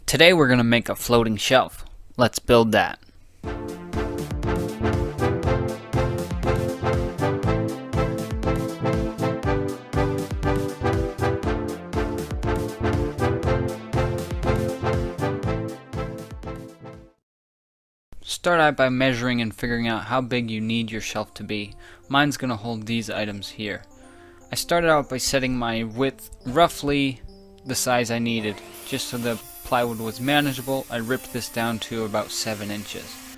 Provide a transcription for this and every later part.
Today we're going to make a floating shelf. Let's build that. Start out by measuring and figuring out how big you need your shelf to be. Mine's going to hold these items here. I started out by setting my width roughly the size I needed, just so the plywood was manageable. I ripped this down to about 7 inches.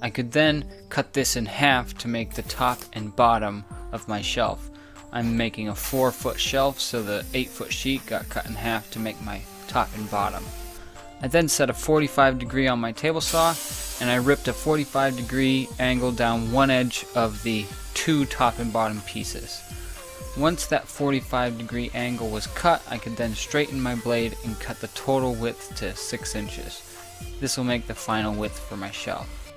I could then cut this in half to make the top and bottom of my shelf. I'm making a 4-foot shelf, so the 8-foot sheet got cut in half to make my top and bottom. I then set a 45 degree on my table saw, and I ripped a 45 degree angle down one edge of the 2 top and bottom pieces. Once that 45 degree angle was cut, I could then straighten my blade and cut the total width to 6 inches. This will make the final width for my shelf.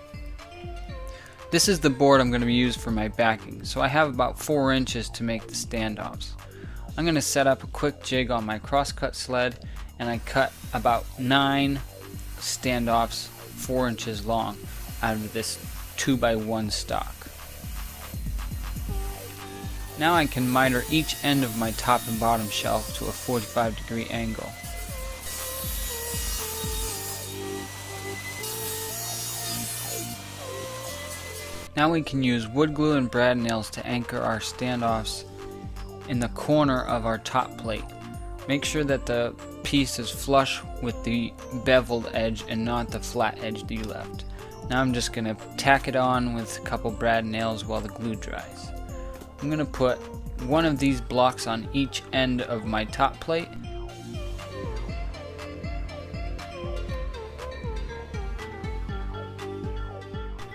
This is the board I'm going to use for my backing, so I have about 4 inches to make the standoffs. I'm going to set up a quick jig on my crosscut sled, and I cut about 9 standoffs 4 inches long out of this 2x1 stock. Now I can miter each end of my top and bottom shelf to a 45 degree angle. Now we can use wood glue and brad nails to anchor our standoffs in the corner of our top plate. Make sure that the piece is flush with the beveled edge and not the flat edge that you left. Now I'm just going to tack it on with a couple brad nails while the glue dries. I'm going to put one of these blocks on each end of my top plate.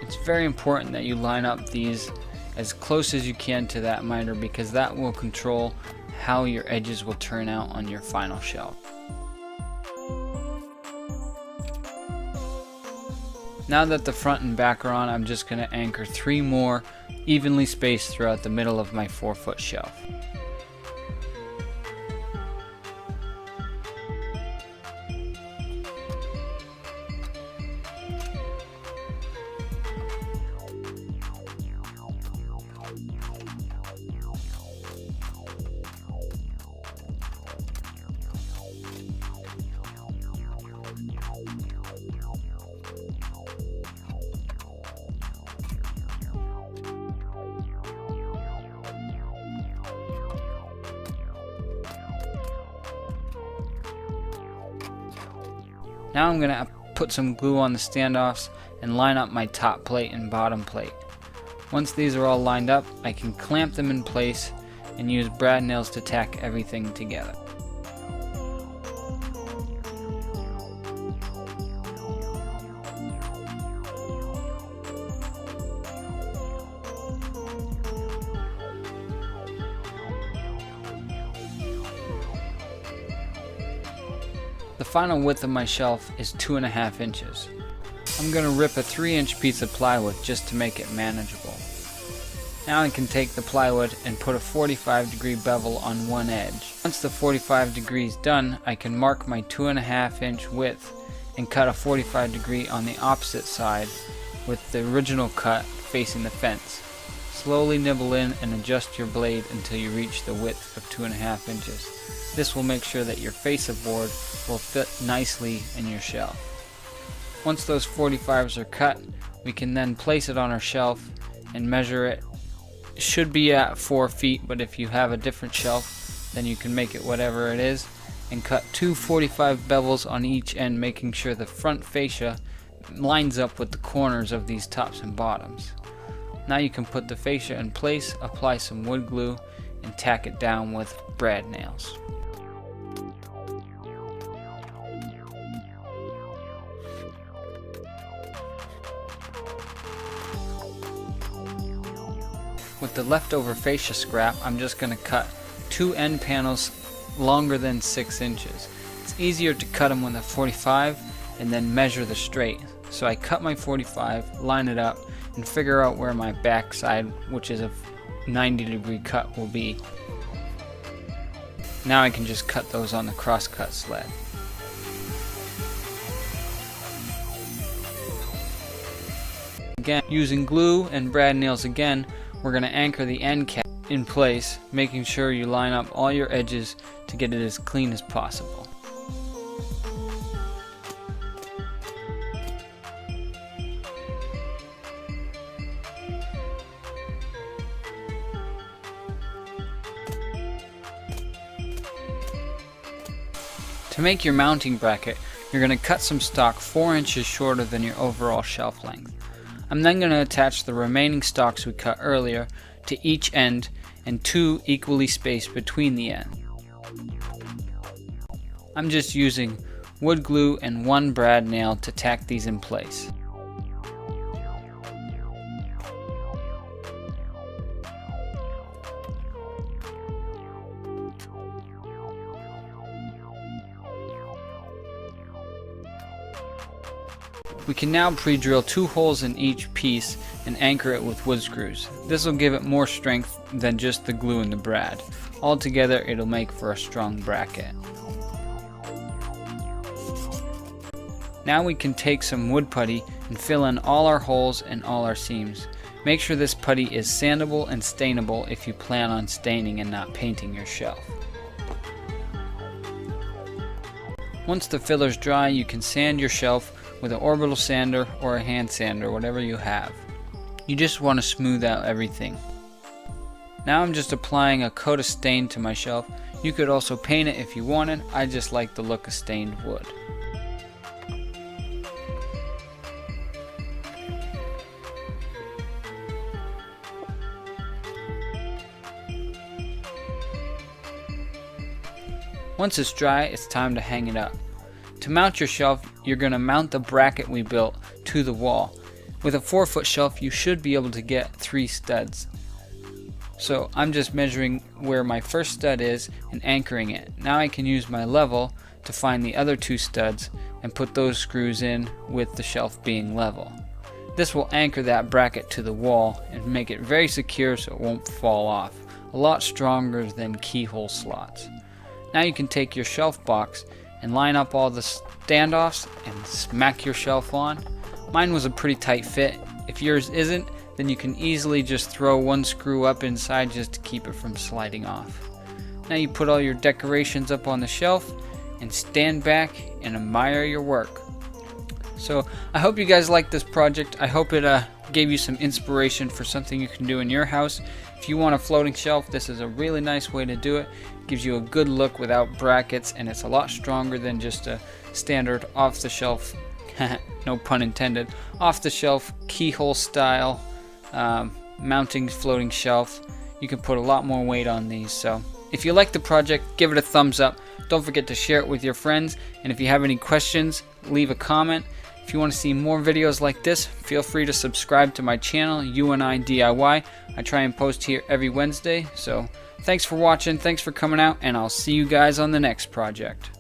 It's very important that you line up these as close as you can to that miter, because that will control how your edges will turn out on your final shelf. Now that the front and back are on, I'm just going to anchor 3 more evenly spaced throughout the middle of my 4-foot shelf. Now I'm going to put some glue on the standoffs and line up my top plate and bottom plate. Once these are all lined up, I can clamp them in place and use brad nails to tack everything together. The final width of my shelf is 2.5 inches. I'm going to rip a 3-inch piece of plywood just to make it manageable. Now I can take the plywood and put a 45 degree bevel on one edge. Once the 45 degrees done, I can mark my 2.5 inch width and cut a 45 degree on the opposite side with the original cut facing the fence. Slowly nibble in and adjust your blade until you reach the width of 2.5 inches. This will make sure that your face of board will fit nicely in your shelf. Once those 45s are cut, we can then place it on our shelf and measure it. It should be at 4 feet, but if you have a different shelf, then you can make it whatever it is, and cut 2 45 bevels on each end, making sure the front fascia lines up with the corners of these tops and bottoms. Now you can put the fascia in place, apply some wood glue, and tack it down with brad nails. With the leftover fascia scrap, I'm just going to cut 2 end panels longer than 6 inches. It's easier to cut them with a 45 and then measure the straight. So I cut my 45, line it up, and figure out where my back side, which is a 90 degree cut, will be. Now I can just cut those on the crosscut sled. Again, using glue and brad nails again, we're going to anchor the end cap in place, making sure you line up all your edges to get it as clean as possible. To make your mounting bracket, you're going to cut some stock 4 inches shorter than your overall shelf length. I'm then going to attach the remaining stalks we cut earlier to each end and 2 equally spaced between the ends. I'm just using wood glue and 1 brad nail to tack these in place. We can now pre-drill 2 holes in each piece and anchor it with wood screws. This will give it more strength than just the glue and the brad. Altogether, it'll make for a strong bracket. Now we can take some wood putty and fill in all our holes and all our seams. Make sure this putty is sandable and stainable if you plan on staining and not painting your shelf. Once the filler's dry, you can sand your shelf with an orbital sander or a hand sander, whatever you have. You just want to smooth out everything. Now I'm just applying a coat of stain to my shelf. You could also paint it if you wanted. I just like the look of stained wood. Once it's dry, it's time to hang it up. To mount your shelf, you're going to mount the bracket we built to the wall. With a 4-foot shelf, you should be able to get 3 studs. So I'm just measuring where my first stud is and anchoring it. Now I can use my level to find the other 2 studs and put those screws in with the shelf being level. This will anchor that bracket to the wall and make it very secure so it won't fall off. A lot stronger than keyhole slots. Now you can take your shelf box and line up all the standoffs and smack your shelf on. Mine was a pretty tight fit. If yours isn't, then you can easily just throw 1 screw up inside just to keep it from sliding off. Now you put all your decorations up on the shelf and stand back and admire your work. So I hope you guys liked this project. I hope it gave you some inspiration for something you can do in your house. If you want a floating shelf, this is a really nice way to do it. It gives you a good look without brackets, and it's a lot stronger than just a standard off-the-shelf, no pun intended, off-the-shelf keyhole style mounting floating shelf. You can put a lot more weight on these. So if you like the project, give it a thumbs up. Don't forget to share it with your friends, and if you have any questions, leave a comment. If you want to see more videos like this, feel free to subscribe to my channel, UNI DIY. I try and post here every Wednesday. So thanks for watching, thanks for coming out, and I'll see you guys on the next project.